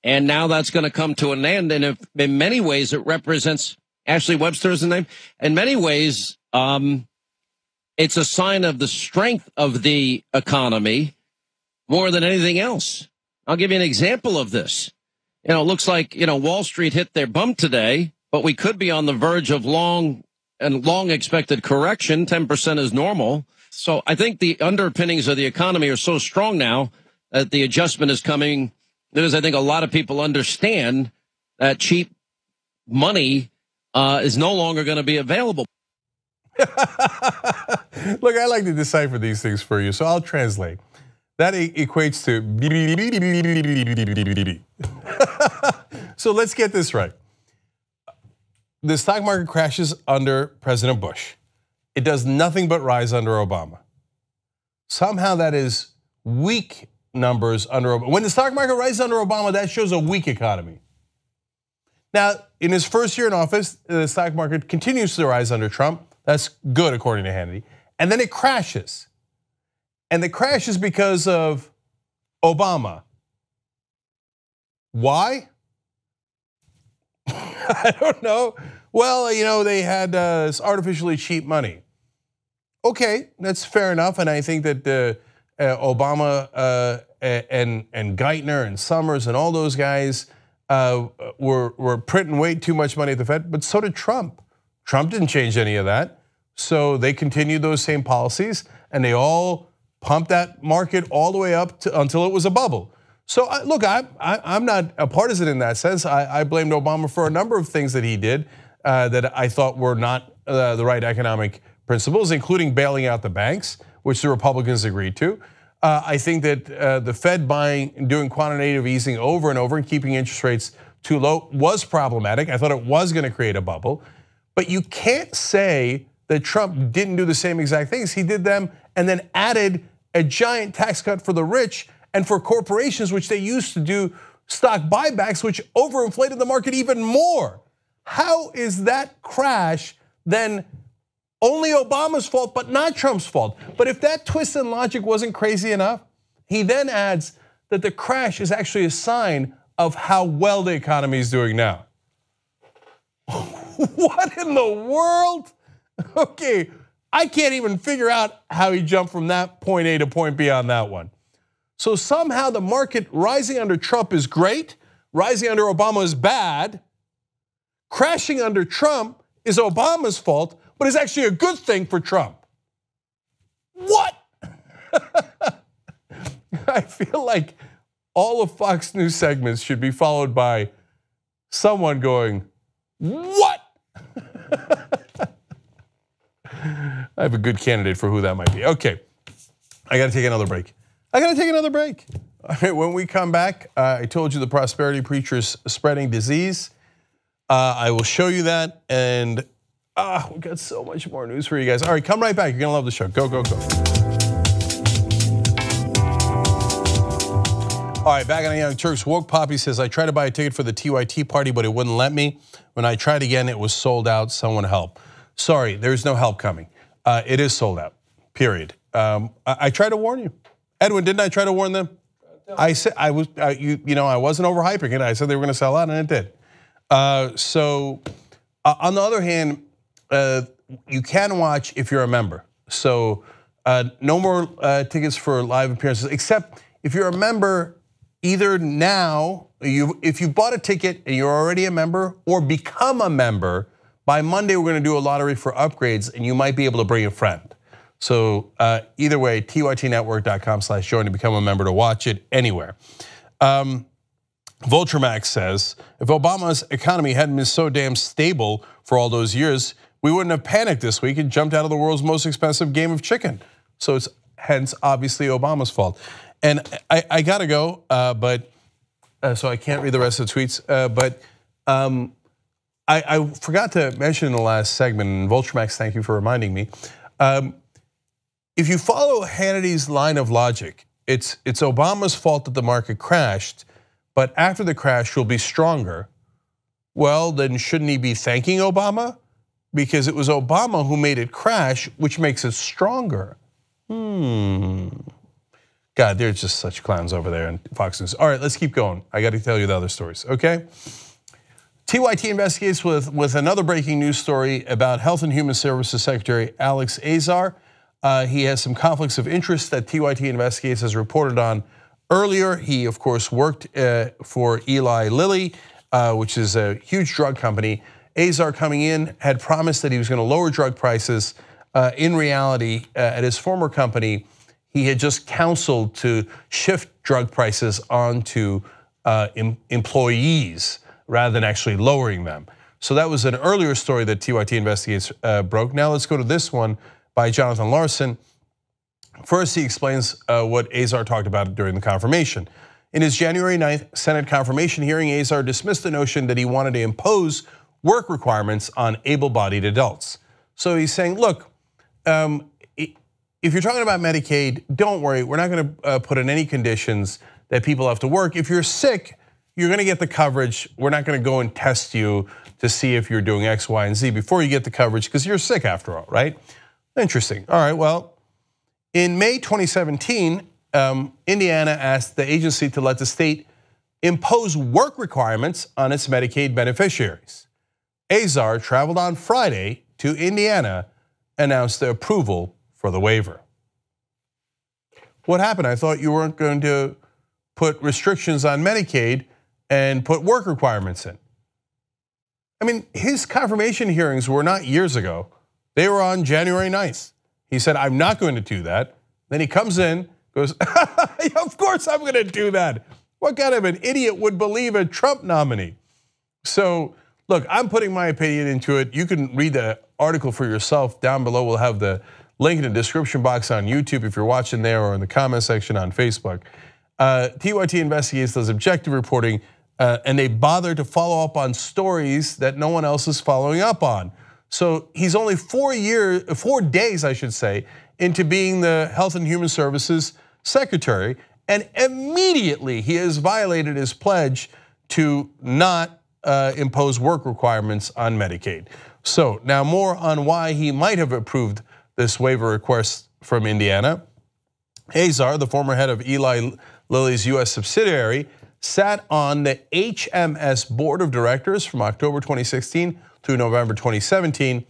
Speaker 13: And now that's going to come to an end. And in many ways, it represents, Ashley Webster is the name. In many ways, it's a sign of the strength of the economy more than anything else. I'll give you an example of this. It looks like, Wall Street hit their bump today, but we could be on the verge of long expected correction. 10% is normal. So I think the underpinnings of the economy are so strong now that the adjustment is coming. Because I think a lot of people understand that cheap money is no longer going to be available.
Speaker 1: Look, I like to decipher these things for you, so I'll translate. That equates to. So let's get this right. The stock market crashes under President Bush. It does nothing but rise under Obama. Somehow that is weak numbers under Obama. When the stock market rises under Obama, that shows a weak economy. Now, in his first year in office, the stock market continues to rise under Trump. That's good, according to Hannity. And then it crashes. And the crash is because of Obama. Why? I don't know. Well, they had artificially cheap money. Okay, that's fair enough. And I think that Obama and Geithner and Summers and all those guys were printing way too much money at the Fed, but so did Trump. Trump didn't change any of that. So they continued those same policies and they all pumped that market all the way up until it was a bubble. So look, I'm not a partisan in that sense. I blamed Obama for a number of things that he did that I thought were not the right economic principles, including bailing out the banks, which the Republicans agreed to. I think that the Fed doing quantitative easing over and over and keeping interest rates too low was problematic. I thought it was going to create a bubble. But you can't say that Trump didn't do the same exact things. He did them and then added a giant tax cut for the rich and for corporations, which they used to do stock buybacks, which overinflated the market even more. How is that crash then only Obama's fault, but not Trump's fault? But if that twist in logic wasn't crazy enough, he then adds that the crash is actually a sign of how well the economy is doing now. What in the world? Okay, I can't even figure out how he jumped from that point A to point B on that one. So somehow the market rising under Trump is great, rising under Obama is bad, crashing under Trump is Obama's fault, but it's actually a good thing for Trump. What? I feel like all of Fox News segments should be followed by someone going, what? I have a good candidate for who that might be. Okay, I gotta take another break. All right, when we come back, I told you the prosperity preacher is spreading disease. I will show you that, and we've got so much more news for you guys. All right, come right back. You're gonna love the show. Go, go, go. All right, back on the Young Turks. Woke Poppy says, I tried to buy a ticket for the TYT party, but it wouldn't let me. When I tried again, it was sold out. Someone help. Sorry, there's no help coming. It is sold out, period. I tried to warn you. Edwin, didn't I try to warn them? I said I wasn't overhyping it. I said they were going to sell out, and it did. So on the other hand, you can watch if you're a member. So no more tickets for live appearances, except if you're a member, either now, if you bought a ticket and you're already a member, or become a member, by Monday we're gonna do a lottery for upgrades and you might be able to bring a friend. So either way, tytnetwork.com/join to become a member to watch it anywhere. Vulturemax says, if Obama's economy hadn't been so damn stable for all those years, we wouldn't have panicked this week and jumped out of the world's most expensive game of chicken. So it's hence obviously Obama's fault. And I gotta go, but so I can't read the rest of the tweets. But I forgot to mention in the last segment, and Vulturemax, thank you for reminding me. If you follow Hannity's line of logic, it's Obama's fault that the market crashed, but after the crash will be stronger. Well, then shouldn't he be thanking Obama? Because it was Obama who made it crash, which makes it stronger. God, they're just such clowns over there in Fox News. All right, let's keep going. I got to tell you the other stories, okay? TYT investigates with another breaking news story about Health and Human Services Secretary Alex Azar. He has some conflicts of interest that TYT investigates as reported on earlier. He, of course, worked for Eli Lilly, which is a huge drug company. Azar coming in had promised that he was going to lower drug prices. In reality, at his former company, he had just counseled to shift drug prices onto employees rather than actually lowering them. So that was an earlier story that TYT investigates broke. Now let's go to this one by Jonathan Larson. First, he explains what Azar talked about during the confirmation. In his January 9th Senate confirmation hearing, Azar dismissed the notion that he wanted to impose work requirements on able-bodied adults. So he's saying, look, if you're talking about Medicaid, don't worry, we're not gonna put in any conditions that people have to work. If you're sick, you're gonna get the coverage. We're not gonna go and test you to see if you're doing X, Y, and Z before you get the coverage, because you're sick after all, right? Interesting, all right, well, in May 2017, Indiana asked the agency to let the state impose work requirements on its Medicaid beneficiaries. Azar traveled on Friday to Indiana, announced the approval for the waiver. What happened? I thought you weren't going to put restrictions on Medicaid and put work requirements in. I mean, his confirmation hearings were not years ago. They were on January 9th. He said, I'm not going to do that. Then he comes in, goes, of course I'm going to do that. What kind of an idiot would believe a Trump nominee? So look, I'm putting my opinion into it. You can read the article for yourself. Down below, we'll have the link in the description box on YouTube if you're watching there, or in the comment section on Facebook. TYT Investigates does objective reporting, and they bother to follow up on stories that no one else is following up on. So he's only 4 days, I should say, into being the Health and Human Services Secretary, and immediately he has violated his pledge to not impose work requirements on Medicaid. So now more on why he might have approved this waiver request from Indiana. Azar, the former head of Eli Lilly's US subsidiary, sat on the HMS board of directors from October 2016 through November 2017,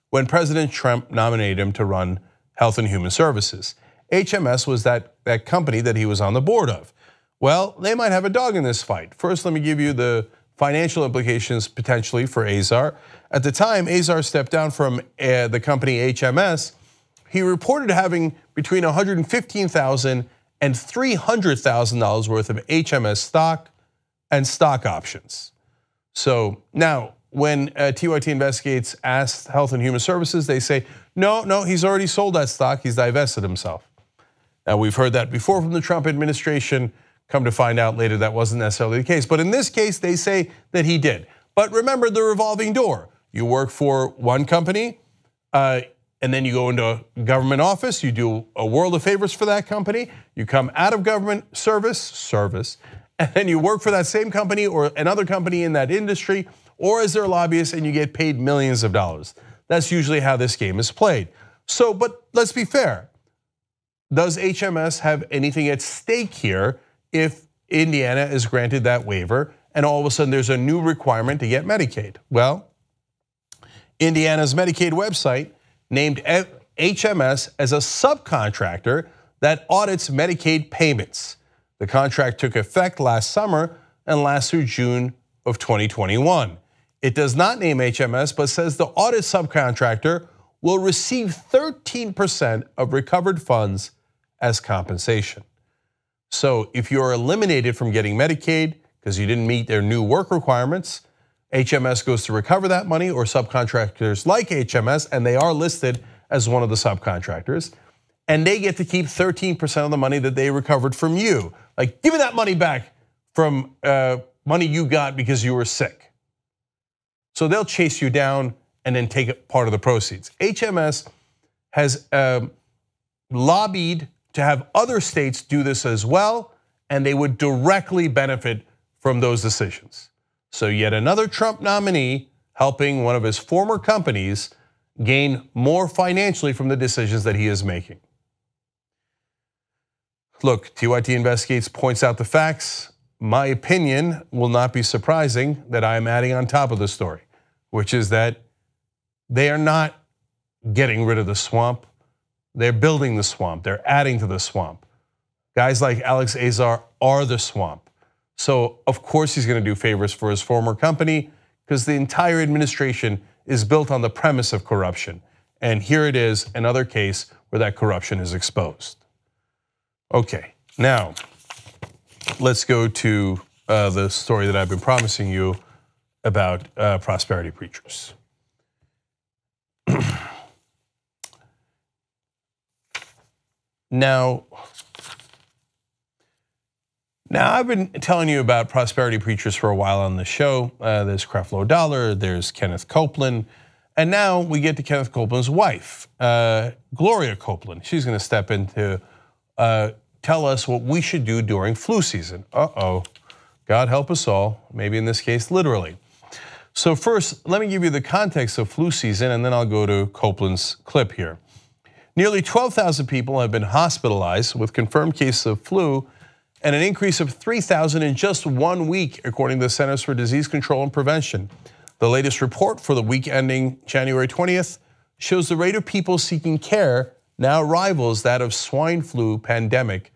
Speaker 1: when President Trump nominated him to run Health and Human Services. HMS was that company that he was on the board of. Well, they might have a dog in this fight. First, let me give you the financial implications potentially for Azar. At the time Azar stepped down from the company HMS, he reported having between $115,000 and $300,000 worth of HMS stock and stock options. So now, when TYT Investigates asked Health and Human Services, they say, no, he's already sold that stock, he's divested himself. Now, we've heard that before from the Trump administration. Come to find out later that wasn't necessarily the case. But in this case, they say that he did. But remember the revolving door. You work for one company, and then you go into a government office, you do a world of favors for that company, you come out of government service, and then you work for that same company or another company in that industry, or as their lobbyist, and you get paid millions of dollars. That's usually how this game is played. So, but let's be fair. Does HMS have anything at stake here if Indiana is granted that waiver and all of a sudden there's a new requirement to get Medicaid. Well, Indiana's Medicaid website named HMS as a subcontractor that audits Medicaid payments. The contract took effect last summer and lasts through June of 2021. It does not name HMS, but says the audit subcontractor will receive 13% of recovered funds as compensation. So if you're eliminated from getting Medicaid because you didn't meet their new work requirements, HMS goes to recover that money, or subcontractors like HMS, and they are listed as one of the subcontractors, and they get to keep 13% of the money that they recovered from you. Like, give me that money back from money you got because you were sick. So they'll chase you down and then take part of the proceeds. HMS has lobbied to have other states do this as well, and they would directly benefit from those decisions. So yet another Trump nominee helping one of his former companies gain more financially from the decisions that he is making. Look, TYT Investigates points out the facts. My opinion will not be surprising that I am adding on top of the story, which is that they are not getting rid of the swamp. They're building the swamp. They're adding to the swamp. Guys like Alex Azar are the swamp. So of course he's going to do favors for his former company, because the entire administration is built on the premise of corruption. And here it is, another case where that corruption is exposed. Okay, now let's go to the story that I've been promising you about prosperity preachers. Now I've been telling you about prosperity preachers for a while on the show. There's Creflo Dollar, there's Kenneth Copeland, and now we get to Kenneth Copeland's wife, Gloria Copeland. She's going to step in to tell us what we should do during flu season. God help us all, maybe in this case literally. So first, let me give you the context of flu season, and then I'll go to Copeland's clip here. Nearly 12,000 people have been hospitalized with confirmed cases of flu, and an increase of 3,000 in just 1 week, according to the Centers for Disease Control and Prevention. The latest report for the week ending January 20th shows the rate of people seeking care now rivals that of swine flu pandemic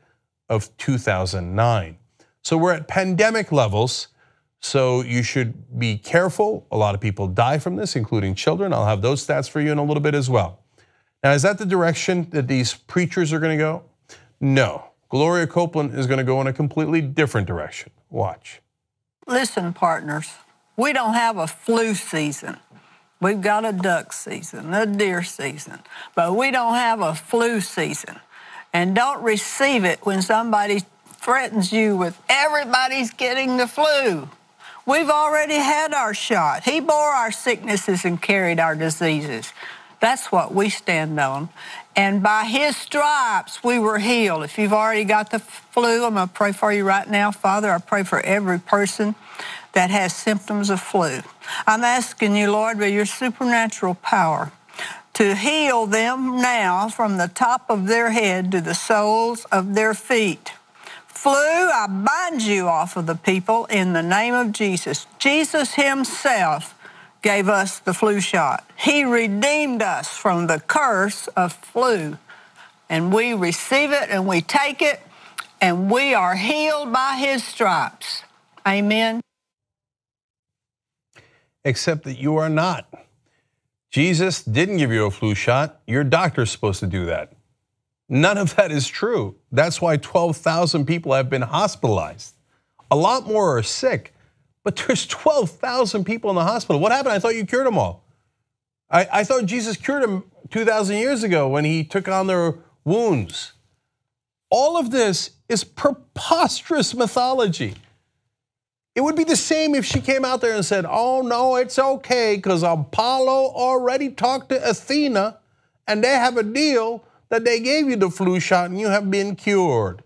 Speaker 1: of 2009. So we're at pandemic levels, so you should be careful. A lot of people die from this, including children. I'll have those stats for you in a little bit as well. Now, is that the direction that these preachers are going to go? No. Gloria Copeland is going to go in a completely different direction. Watch.
Speaker 14: Listen, partners, we don't have a flu season. We've got a duck season, a deer season, but we don't have a flu season. And don't receive it when somebody threatens you with everybody's getting the flu. We've already had our shot. He bore our sicknesses and carried our diseases. That's what we stand on. And by his stripes, we were healed. If you've already got the flu, I'm going to pray for you right now. Father, I pray for every person that has symptoms of flu. I'm asking you, Lord, by your supernatural power, to heal them now from the top of their head to the soles of their feet. Flu, I bind you off of the people in the name of Jesus. Jesus himself gave us the flu shot. He redeemed us from the curse of flu. And we receive it and we take it, and we are healed by his stripes. Amen.
Speaker 1: Except that you are not. Jesus didn't give you a flu shot. Your doctor's supposed to do that. None of that is true. That's why 12,000 people have been hospitalized. A lot more are sick. But there's 12,000 people in the hospital. What happened? I thought you cured them all. I thought Jesus cured them 2,000 years ago when he took on their wounds. All of this is preposterous mythology. It would be the same if she came out there and said, oh no, it's okay because Apollo already talked to Athena and they have a deal that they gave you the flu shot and you have been cured.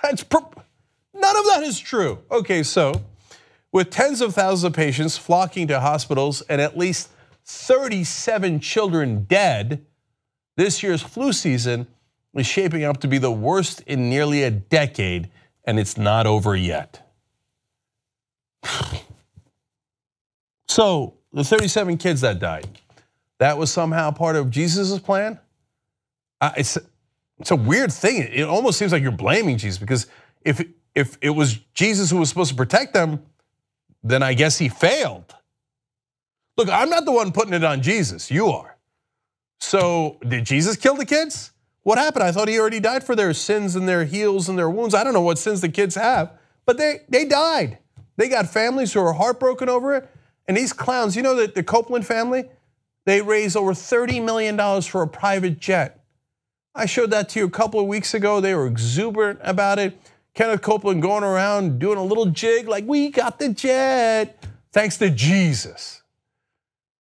Speaker 1: None of that is true. Okay, so with tens of thousands of patients flocking to hospitals and at least 37 children dead, this year's flu season is shaping up to be the worst in nearly a decade, and it's not over yet. So the 37 kids that died, that was somehow part of Jesus' plan? It's a weird thing. It almost seems like you're blaming Jesus, because if it was Jesus who was supposed to protect them, then I guess he failed. Look, I'm not the one putting it on Jesus, you are. So did Jesus kill the kids? What happened? I thought he already died for their sins and their heels and their wounds. I don't know what sins the kids have, but they died. They got families who are heartbroken over it. And these clowns, you know that the Copeland family, they raised over $30 million for a private jet. I showed that to you a couple of weeks ago. They were exuberant about it. Kenneth Copeland going around doing a little jig like, we got the jet, thanks to Jesus.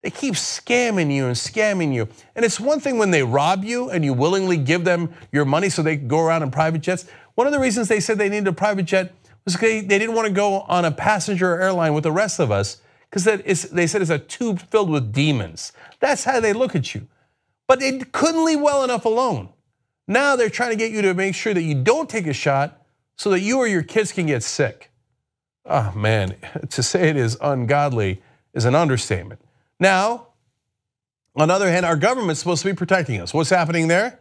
Speaker 1: They keep scamming you and scamming you. And it's one thing when they rob you and you willingly give them your money so they can go around in private jets. One of the reasons they said they needed a private jet was they didn't want to go on a passenger airline with the rest of us, because they said it's a tube filled with demons. That's how they look at you. But they couldn't leave well enough alone. Now they're trying to get you to make sure that you don't take a shot so that you or your kids can get sick. Oh man, to say it is ungodly is an understatement. Now, on the other hand, our government's supposed to be protecting us. What's happening there?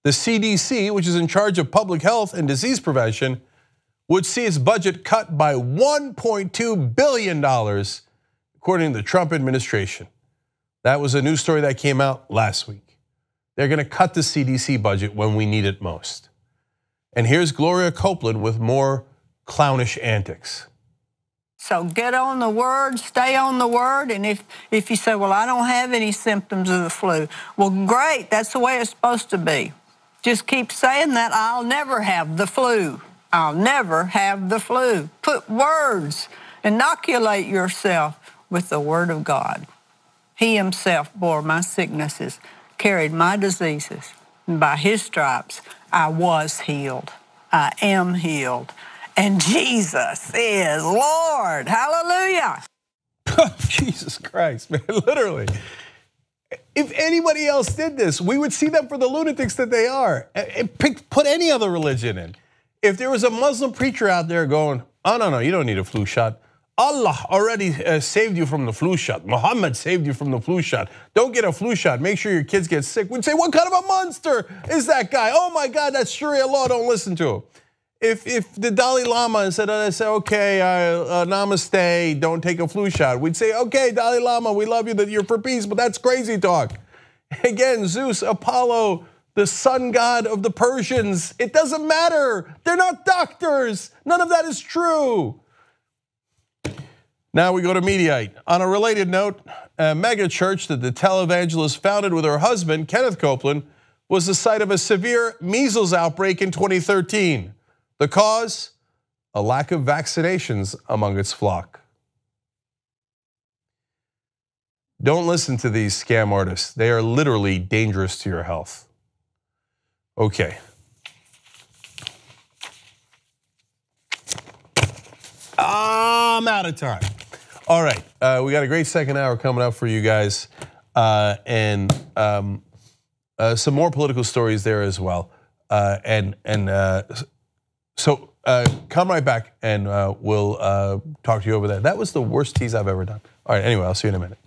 Speaker 1: The CDC, which is in charge of public health and disease prevention, would see its budget cut by $1.2 billion, according to the Trump administration. That was a news story that came out last week. They're going to cut the CDC budget when we need it most. And here's Gloria Copeland with more clownish antics.
Speaker 14: So get on the word, stay on the word, and if you say, well, I don't have any symptoms of the flu, well, great, that's the way it's supposed to be. Just keep saying that, I'll never have the flu. I'll never have the flu. Put words, inoculate yourself with the word of God. He himself bore my sicknesses, carried my diseases, and by his stripes, I was healed. I am healed. And Jesus is Lord. Hallelujah.
Speaker 1: Jesus Christ, man, literally. If anybody else did this, we would see them for the lunatics that they are. Put any other religion in. If there was a Muslim preacher out there going, oh, no, you don't need a flu shot. Allah already saved you from the flu shot. Muhammad saved you from the flu shot. Don't get a flu shot. Make sure your kids get sick. We'd say, what kind of a monster is that guy? Oh my God, that's Sharia law. Don't listen to him. If the Dalai Lama said, okay, namaste, don't take a flu shot, we'd say, okay, Dalai Lama, we love you, that you're for peace, but that's crazy talk. Again, Zeus, Apollo, the sun god of the Persians, it doesn't matter. They're not doctors. None of that is true. Now we go to Mediaite. On a related note, a mega church that the televangelist founded with her husband, Kenneth Copeland, was the site of a severe measles outbreak in 2013. The cause? A lack of vaccinations among its flock. Don't listen to these scam artists. They are literally dangerous to your health. Okay. I'm out of time. All right, we got a great second hour coming up for you guys, and some more political stories there as well. So come right back and we'll talk to you over there. That was the worst tease I've ever done. All right, anyway, I'll see you in a minute.